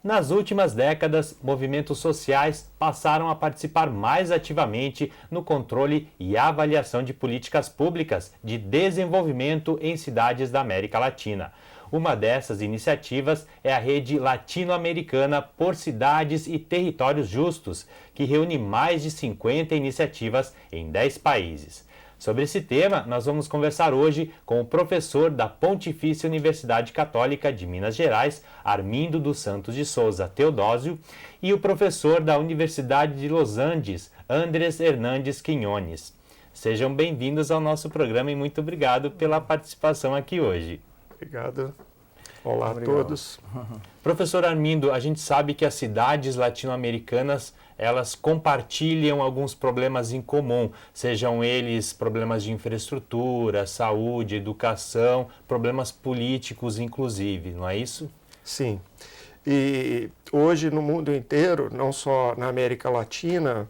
Nas últimas décadas, movimentos sociais passaram a participar mais ativamente no controle e avaliação de políticas públicas de desenvolvimento em cidades da América Latina. Uma dessas iniciativas é a Rede Latino-Americana por Cidades e Territórios Justos, que reúne mais de 50 iniciativas em 10 países. Sobre esse tema, nós vamos conversar hoje com o professor da Pontifícia Universidade Católica de Minas Gerais, Armindo dos Santos de Souza Teodósio, e o professor da Universidade de Los Andes, Andrés Hernandes Quiñones. Sejam bem-vindos ao nosso programa e muito obrigado pela participação aqui hoje. Obrigado. Olá a todos. Professor Armindo, a gente sabe que as cidades latino-americanas elas compartilham alguns problemas em comum, sejam eles problemas de infraestrutura, saúde, educação, problemas políticos inclusive, não é isso? Sim. E hoje no mundo inteiro, não só na América Latina,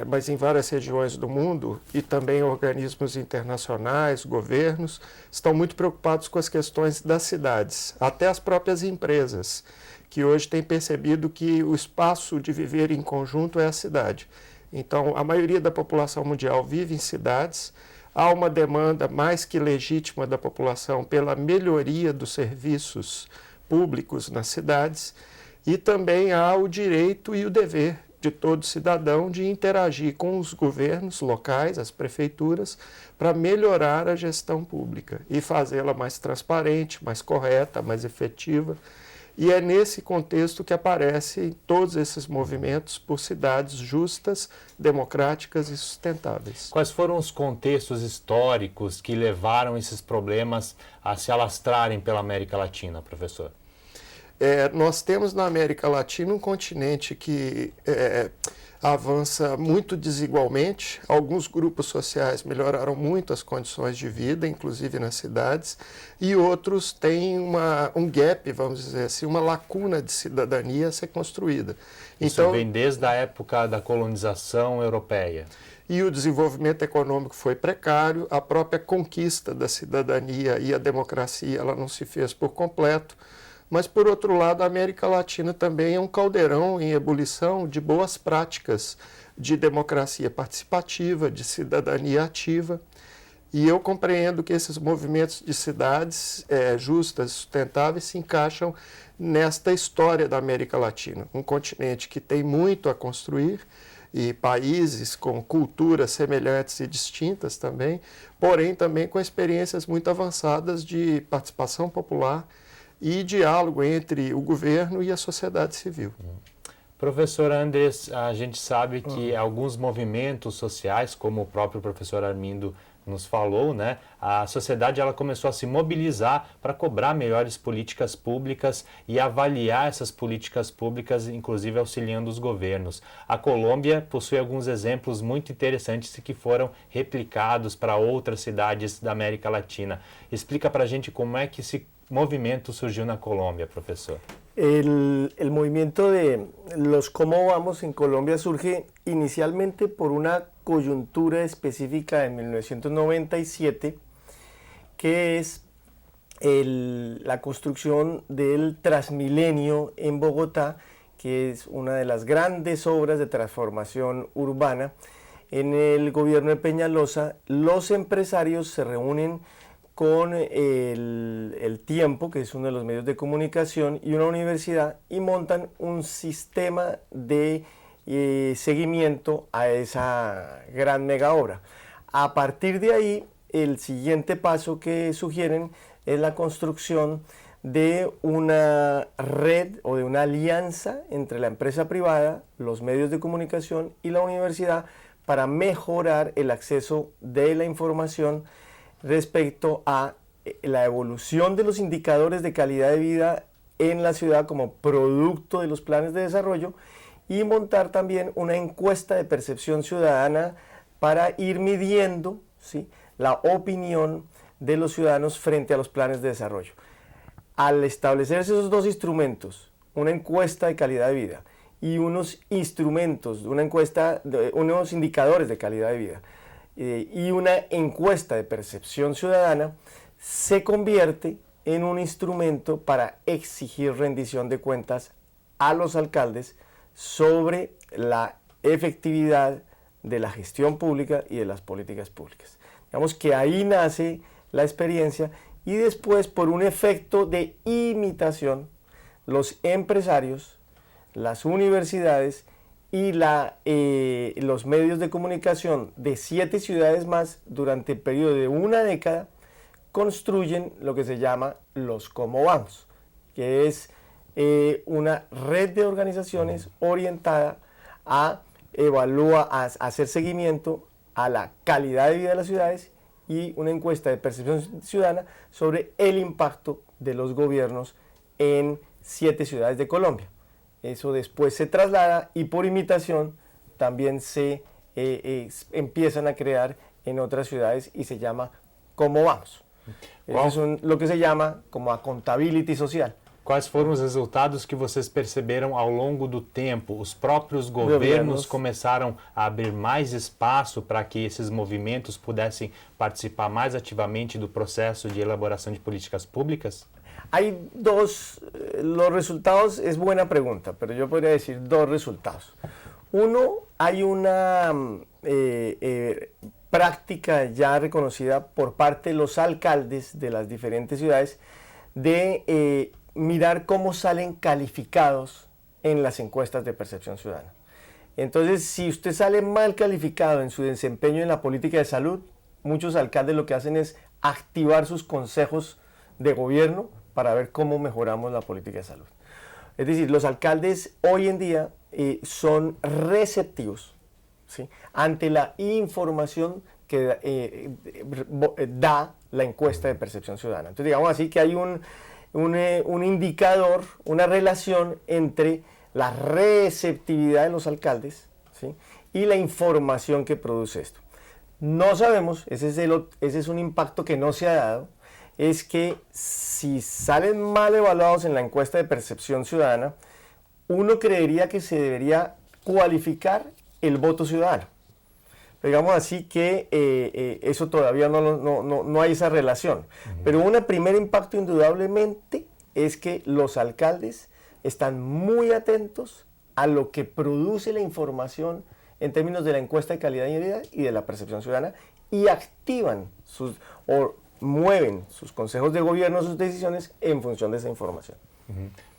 mas em várias regiões do mundo e também organismos internacionais, governos, estão muito preocupados com as questões das cidades, até as próprias empresas, que hoje têm percebido que o espaço de viver em conjunto é a cidade. Então, a maioria da população mundial vive em cidades, há uma demanda mais que legítima da população pela melhoria dos serviços públicos nas cidades e também há o direito e o dever de todo cidadão de interagir com os governos locais, as prefeituras, para melhorar a gestão pública e fazê-la mais transparente, mais correta, mais efetiva. E é nesse contexto que aparecem todos esses movimentos por cidades justas, democráticas e sustentáveis. Quais foram os contextos históricos que levaram esses problemas a se alastrarem pela América Latina, professor? Nós temos na América Latina um continente que avança muito desigualmente. Alguns grupos sociais melhoraram muito as condições de vida, inclusive nas cidades, e outros têm um gap, vamos dizer assim, uma lacuna de cidadania a ser construída. Isso vem desde a época da colonização europeia. E o desenvolvimento econômico foi precário, a própria conquista da cidadania e a democracia ela não se fez por completo. Mas, por outro lado, a América Latina também é um caldeirão em ebulição de boas práticas de democracia participativa, de cidadania ativa. E eu compreendo que esses movimentos de cidades justas e sustentáveis se encaixam nesta história da América Latina, um continente que tem muito a construir e países com culturas semelhantes e distintas também, porém também com experiências muito avançadas de participação popular e diálogo entre o governo e a sociedade civil. Professor Andrés, a gente sabe que alguns movimentos sociais, como o próprio professor Armindo nos falou, né, a sociedade ela começou a se mobilizar para cobrar melhores políticas públicas e avaliar essas políticas públicas, inclusive auxiliando os governos. A Colômbia possui alguns exemplos muito interessantes que foram replicados para outras cidades da América Latina. Explica para a gente como é que esse movimiento surgió en la Colombia, profesor? El movimiento de los Cómo Vamos en Colombia surge inicialmente por una coyuntura específica en 1997, que es la construcción del Transmilenio en Bogotá, que es una de las grandes obras de transformación urbana. En el gobierno de Peñalosa, los empresarios se reúnen con el Tiempo, que es uno de los medios de comunicación, y una universidad, y montan un sistema de seguimiento a esa gran mega obra. A partir de ahí, el siguiente paso que sugieren es la construcción de una red o de una alianza entre la empresa privada, los medios de comunicación y la universidad para mejorar el acceso de la información respecto a la evolución de los indicadores de calidad de vida en la ciudad como producto de los planes de desarrollo y montar también una encuesta de percepción ciudadana para ir midiendo, ¿sí?, la opinión de los ciudadanos frente a los planes de desarrollo. Al establecerse esos dos instrumentos, una encuesta de calidad de vida y unos instrumentos, unos indicadores de calidad de vida, y una encuesta de percepción ciudadana, se convierte en un instrumento para exigir rendición de cuentas a los alcaldes sobre la efectividad de la gestión pública y de las políticas públicas. Digamos que ahí nace la experiencia y después, por un efecto de imitación, los empresarios, las universidades y los medios de comunicación de 7 ciudades más durante el periodo de una década construyen lo que se llama los Cómo Vamos, que es una red de organizaciones orientada a hacer seguimiento a la calidad de vida de las ciudades y una encuesta de percepción ciudadana sobre el impacto de los gobiernos en 7 ciudades de Colombia. Eso después se traslada y por imitación también se empiezan a crear en otras ciudades y se llama Cómo Vamos. Eso es lo que se llama como accountability social. Quais foram os resultados que vocês perceberam ao longo do tempo? Os próprios governos começaram a abrir mais espaço para que esses movimentos pudessem participar mais ativamente do processo de elaboração de políticas públicas? Hay los resultados, es buena pregunta, pero yo podría decir 2 resultados. Uno, hay una práctica ya reconocida por parte de los alcaldes de las diferentes ciudades de mirar cómo salen calificados en las encuestas de percepción ciudadana. Entonces, si usted sale mal calificado en su desempeño en la política de salud, muchos alcaldes lo que hacen es activar sus consejos de gobierno para ver cómo mejoramos la política de salud. Es decir, los alcaldes hoy en día son receptivos, ¿sí?, ante la información que da la encuesta de percepción ciudadana. Entonces, digamos así que hay un indicador, una relación entre la receptividad de los alcaldes, ¿sí?, y la información que produce esto. No sabemos, ese es un impacto que no se ha dado, es que si salen mal evaluados en la encuesta de percepción ciudadana, uno creería que se debería cualificar el voto ciudadano. Digamos así que eso todavía no hay esa relación. Pero un primer impacto indudablemente es que los alcaldes están muy atentos a lo que produce la información en términos de la encuesta de calidad y vida y de la percepción ciudadana y activan o mueven sus consejos de gobierno, sus decisiones en función de esa información.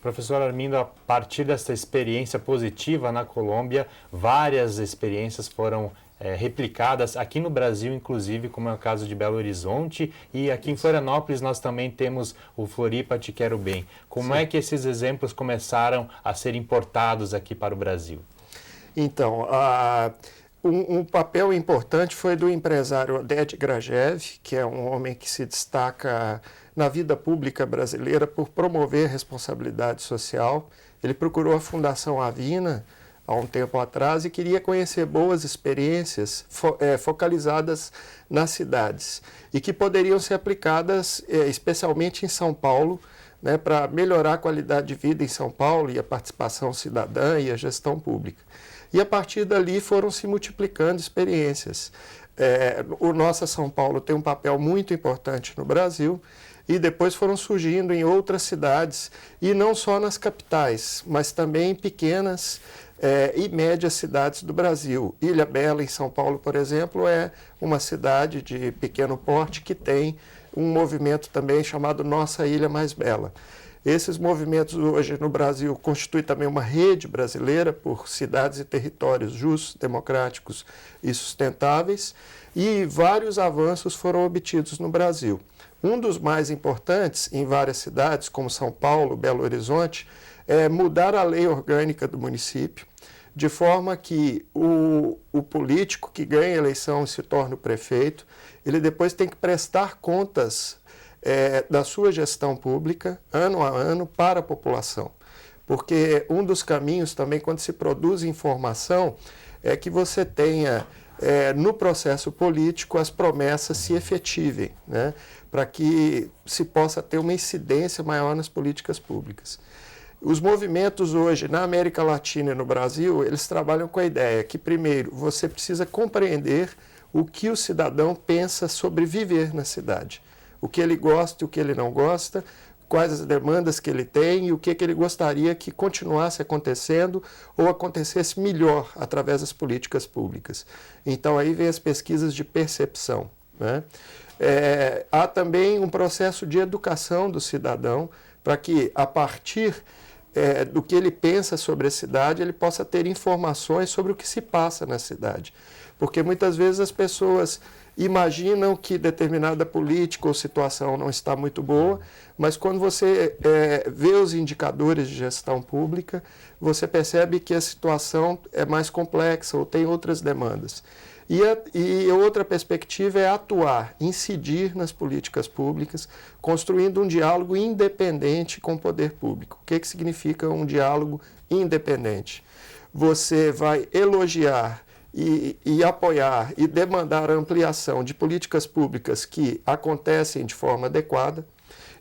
Professor Armindo, a partir dessa experiência positiva na Colômbia, várias experiências foram replicadas aqui no Brasil, inclusive, como é o caso de Belo Horizonte, e aqui em Florianópolis nós também temos o Floripa Te Quero Bem. Como é que esses exemplos começaram a ser importados aqui para o Brasil? Então, um papel importante foi do empresário Oded Grajew, que é um homem que se destaca na vida pública brasileira por promover responsabilidade social. Ele procurou a Fundação Avina há um tempo atrás e queria conhecer boas experiências focalizadas nas cidades e que poderiam ser aplicadas especialmente em São Paulo, né, para melhorar a qualidade de vida em São Paulo e a participação cidadã e a gestão pública. E a partir dali foram se multiplicando experiências. O Nossa São Paulo tem um papel muito importante no Brasil e depois foram surgindo em outras cidades, e não só nas capitais, mas também em pequenas e médias cidades do Brasil. Ilhabela, em São Paulo, por exemplo, é uma cidade de pequeno porte que tem um movimento também chamado Nossa Ilha Mais Bela. Esses movimentos hoje no Brasil constituem também uma rede brasileira por cidades e territórios justos, democráticos e sustentáveis, e vários avanços foram obtidos no Brasil. Um dos mais importantes em várias cidades, como São Paulo, Belo Horizonte, é mudar a lei orgânica do município, de forma que o político que ganha a eleição e se torna o prefeito, ele depois tem que prestar contas da sua gestão pública, ano a ano, para a população. Porque um dos caminhos também, quando se produz informação, é que você tenha, no processo político, as promessas se efetivem, né, para que se possa ter uma incidência maior nas políticas públicas. Os movimentos hoje, na América Latina e no Brasil, eles trabalham com a ideia que, primeiro, você precisa compreender o que o cidadão pensa sobre viver na cidade. O que ele gosta e o que ele não gosta, quais as demandas que ele tem e o que ele gostaria que continuasse acontecendo ou acontecesse melhor através das políticas públicas. Então aí vem as pesquisas de percepção, né? Há também um processo de educação do cidadão para que, a partir do que ele pensa sobre a cidade, ele possa ter informações sobre o que se passa na cidade. Porque muitas vezes as pessoas imaginam que determinada política ou situação não está muito boa, mas quando você vê os indicadores de gestão pública, você percebe que a situação é mais complexa ou tem outras demandas. E outra perspectiva é atuar, incidir nas políticas públicas, construindo um diálogo independente com o poder público. O que significa um diálogo independente? Você vai elogiar e apoiar e demandar a ampliação de políticas públicas que acontecem de forma adequada,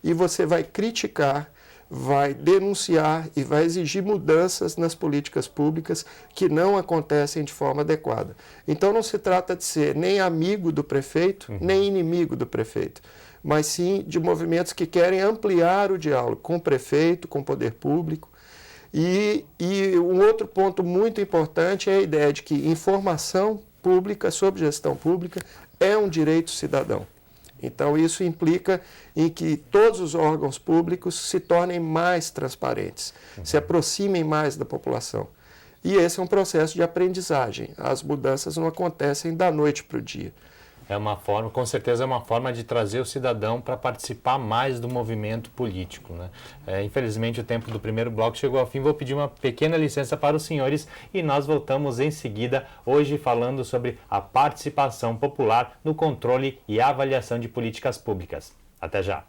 e você vai criticar, vai denunciar e vai exigir mudanças nas políticas públicas que não acontecem de forma adequada. Então não se trata de ser nem amigo do prefeito, nem inimigo do prefeito, mas sim de movimentos que querem ampliar o diálogo com o prefeito, com o poder público. E um outro ponto muito importante é a ideia de que informação pública sobre gestão pública é um direito cidadão. Então, isso implica em que todos os órgãos públicos se tornem mais transparentes, se aproximem mais da população. E esse é um processo de aprendizagem. As mudanças não acontecem da noite para o dia. É uma forma, com certeza é uma forma de trazer o cidadão para participar mais do movimento político, né? Infelizmente o tempo do primeiro bloco chegou ao fim, vou pedir uma pequena licença para os senhores e nós voltamos em seguida, hoje falando sobre a participação popular no controle e avaliação de políticas públicas. Até já!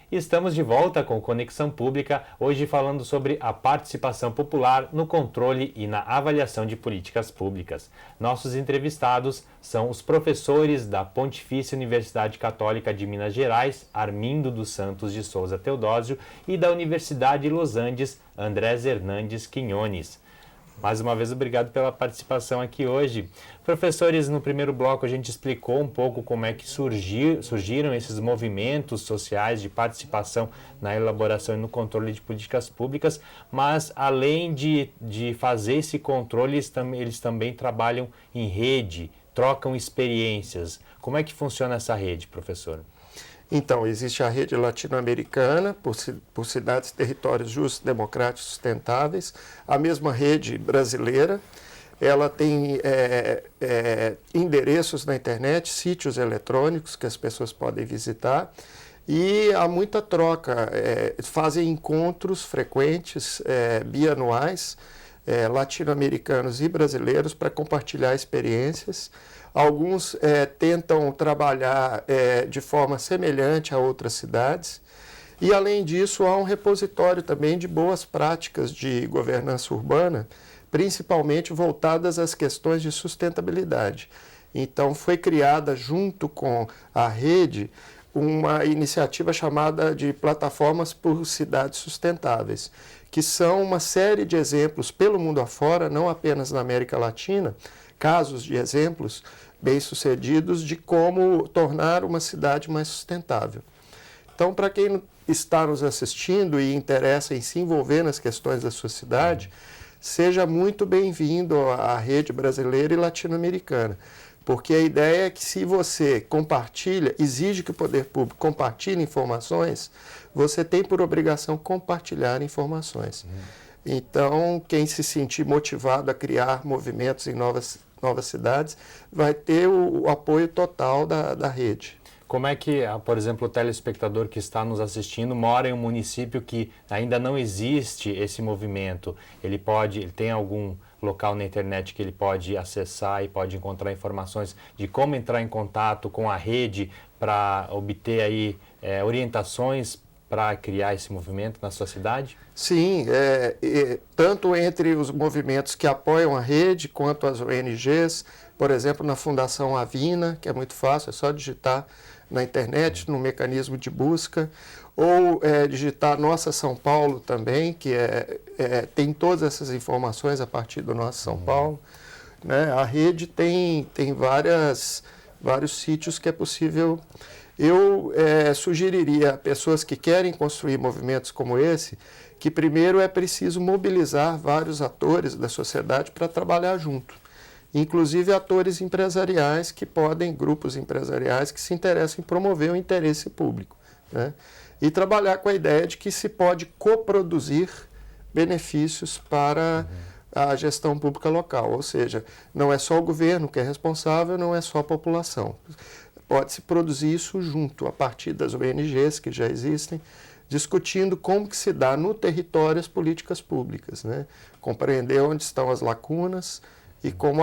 Estamos de volta com Conexão Pública, hoje falando sobre a participação popular no controle e na avaliação de políticas públicas. Nossos entrevistados são os professores da Pontifícia Universidade Católica de Minas Gerais, Armindo dos Santos de Souza Teodósio, e da Universidade Los Andes, Andrés Hernandes Quinones. Mais uma vez, obrigado pela participação aqui hoje. Professores, no primeiro bloco a gente explicou um pouco como é que surgiram esses movimentos sociais de participação na elaboração e no controle de políticas públicas, mas além de fazer esse controle, eles também trabalham em rede, trocam experiências. Como é que funciona essa rede, professor? Então, existe a rede latino-americana, por cidades e territórios justos, democráticos, sustentáveis. A mesma rede brasileira, ela tem endereços na internet, sítios eletrônicos que as pessoas podem visitar. E há muita troca, fazem encontros frequentes, bianuais, latino-americanos e brasileiros para compartilhar experiências. Alguns tentam trabalhar de forma semelhante a outras cidades. E, além disso, há um repositório também de boas práticas de governança urbana, principalmente voltadas às questões de sustentabilidade. Então, foi criada, junto com a rede, uma iniciativa chamada de Plataformas por Cidades Sustentáveis, que são uma série de exemplos pelo mundo afora, não apenas na América Latina, casos de exemplos bem-sucedidos de como tornar uma cidade mais sustentável. Então, para quem está nos assistindo e interessa em se envolver nas questões da sua cidade, seja muito bem-vindo à rede brasileira e latino-americana, porque a ideia é que, se você compartilha, exige que o poder público compartilhe informações, você tem por obrigação compartilhar informações. Então, quem se sentir motivado a criar movimentos em novas cidades vai ter o apoio total da rede. Como é que, por exemplo, o telespectador que está nos assistindo mora em um município que ainda não existe esse movimento? Ele tem algum local na internet que ele pode acessar e pode encontrar informações de como entrar em contato com a rede para obter aí orientações para criar esse movimento na sua cidade? Sim, tanto entre os movimentos que apoiam a rede, quanto as ONGs, por exemplo, na Fundação Avina, que é muito fácil, é só digitar na internet, no mecanismo de busca, ou digitar Nossa São Paulo também, que tem todas essas informações a partir do Nossa São Paulo. Né? A rede tem vários sítios que é possível. Eu sugeriria a pessoas que querem construir movimentos como esse, que primeiro é preciso mobilizar vários atores da sociedade para trabalhar junto. Inclusive atores empresariais grupos empresariais que se interessam em promover o interesse público. Né? E trabalhar com a ideia de que se pode coproduzir benefícios para a gestão pública local. Ou seja, não é só o governo que é responsável, não é só a população. Pode-se produzir isso junto, a partir das ONGs que já existem, discutindo como que se dá no território as políticas públicas, né? Compreender onde estão as lacunas e como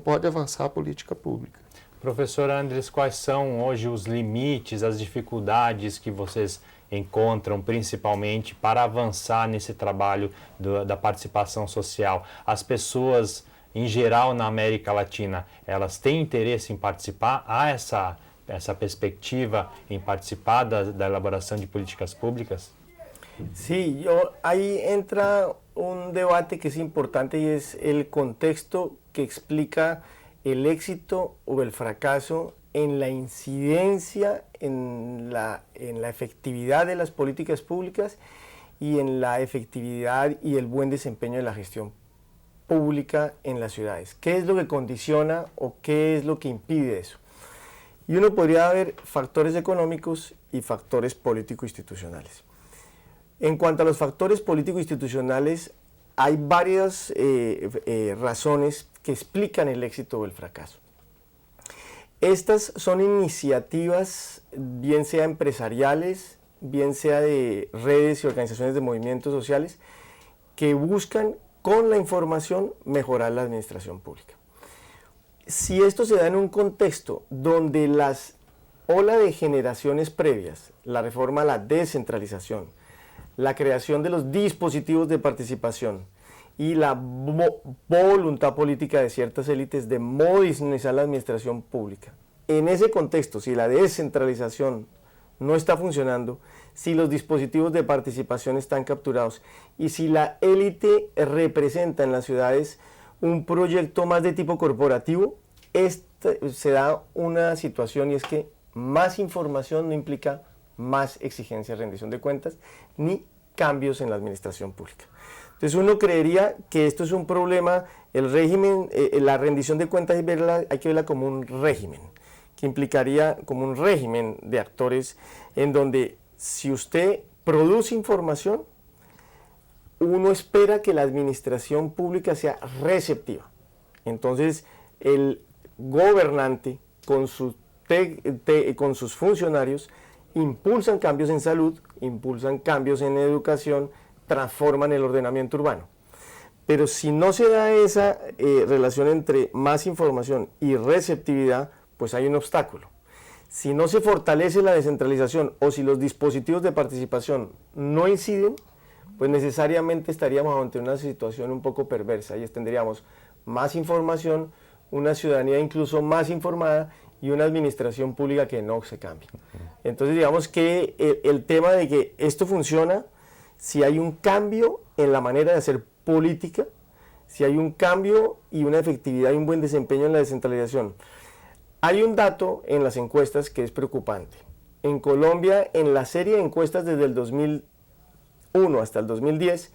pode avançar a política pública. Professor Andres, quais são hoje os limites, as dificuldades que vocês encontram principalmente para avançar nesse trabalho da participação social? As pessoas, em geral, na América Latina, elas têm interesse em participar? Há essa perspectiva em participar da elaboração de políticas públicas? Sí, ahí entra un debate que es importante y es el contexto que explica el éxito o el fracaso en la incidencia, en la efectividad de las políticas públicas y en la efectividad y el buen desempeño de la gestión pública en las ciudades. ¿Qué es lo que condiciona o qué es lo que impide eso? Y uno podría ver factores económicos y factores político-institucionales. En cuanto a los factores político-institucionales, hay varias razones que explican el éxito o el fracaso. Estas son iniciativas, bien sea empresariales, bien sea de redes y organizaciones de movimientos sociales, que buscan con la información mejorar la administración pública. Si esto se da en un contexto donde las ola de generaciones previas, la reforma a la descentralización, la creación de los dispositivos de participación y la voluntad política de ciertas élites de modernizar la administración pública. En ese contexto, si la descentralización no está funcionando, si los dispositivos de participación están capturados y si la élite representa en las ciudades un proyecto más de tipo corporativo, se da una situación y es que más información no implica más exigencia de rendición de cuentas ni cambios en la administración pública. Entonces uno creería que esto es un problema, el régimen, la rendición de cuentas hay que verla como un régimen, que implicaría como un régimen de actores en donde si usted produce información, uno espera que la administración pública sea receptiva. Entonces el gobernante con sus funcionarios impulsan cambios en salud, impulsan cambios en educación, transforman el ordenamiento urbano. Pero si no se da esa relación entre más información y receptividad, pues hay un obstáculo. Si no se fortalece la descentralización o si los dispositivos de participación no inciden, pues necesariamente estaríamos ante una situación un poco perversa y tendríamos más información, una ciudadanía incluso más informada y una administración pública que no se cambie. Entonces digamos que el tema de que esto funciona si hay un cambio en la manera de hacer política, si hay un cambio y una efectividad y un buen desempeño en la descentralización. Hay un dato en las encuestas que es preocupante. En Colombia, en la serie de encuestas desde el 2001 hasta el 2010,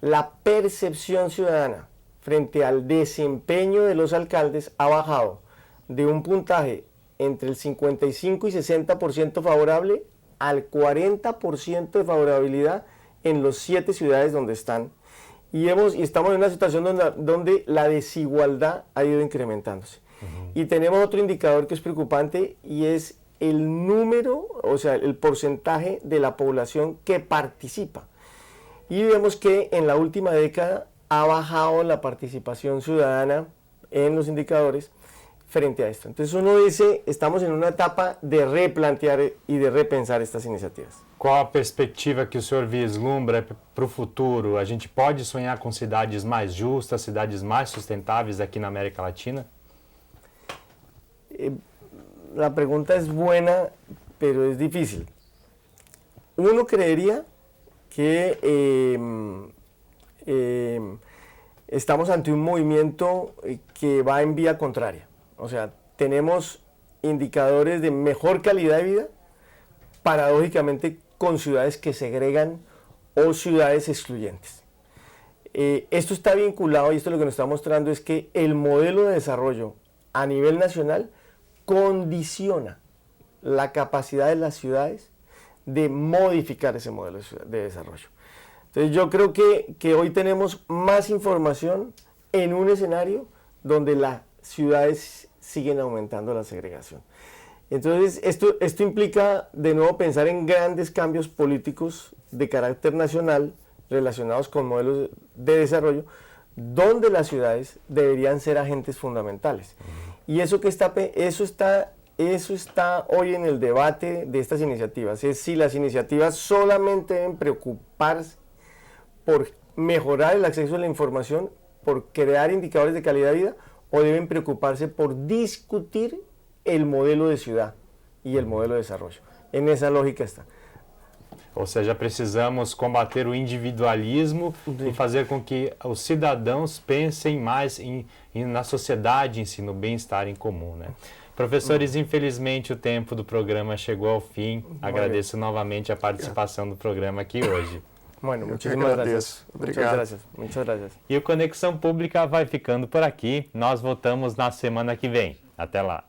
la percepción ciudadana frente al desempeño de los alcaldes ha bajado de un puntaje entre el 55 y 60% favorable al 40% de favorabilidad en los 7 ciudades donde están. Y estamos en una situación donde la desigualdad ha ido incrementándose. Y tenemos otro indicador que es preocupante y es el número, o sea, el porcentaje de la población que participa. Y vemos que en la última década ha bajado la participación ciudadana en los indicadores frente a esto. Entonces uno dice, estamos en una etapa de replantear y de repensar estas iniciativas. Qual a perspectiva que o senhor vislumbra para o futuro? A gente pode sonhar com cidades mais justas, cidades mais sustentáveis aqui na América Latina? la pregunta es buena, pero es difícil. Uno creería que estamos ante un movimiento que va en vía contraria. O sea, tenemos indicadores de mejor calidad de vida, paradójicamente con ciudades que segregan o ciudades excluyentes. Esto está vinculado, y esto lo que nos está mostrando es que el modelo de desarrollo a nivel nacional condiciona la capacidad de las ciudades de modificar ese modelo de desarrollo. Entonces yo creo que hoy tenemos más información en un escenario donde las ciudades siguen aumentando la segregación. Entonces esto implica de nuevo pensar en grandes cambios políticos de carácter nacional relacionados con modelos de desarrollo, donde las ciudades deberían ser agentes fundamentales. Y eso está hoy en el debate de estas iniciativas, es si las iniciativas solamente deben preocuparse por mejorar el acceso a la información, por crear indicadores de calidad de vida, o deben preocuparse por discutir el modelo de ciudad y el modelo de desarrollo. En esa lógica está. Ou seja, precisamos combater o individualismo e fazer com que os cidadãos pensem mais na sociedade em si, no bem-estar em comum, né? Professores, infelizmente o tempo do programa chegou ao fim. Agradeço novamente a participação do programa aqui hoje. Bueno, muchísimas gracias. Muchas gracias. E o Conexão Pública vai ficando por aqui. Nós voltamos na semana que vem. Até lá.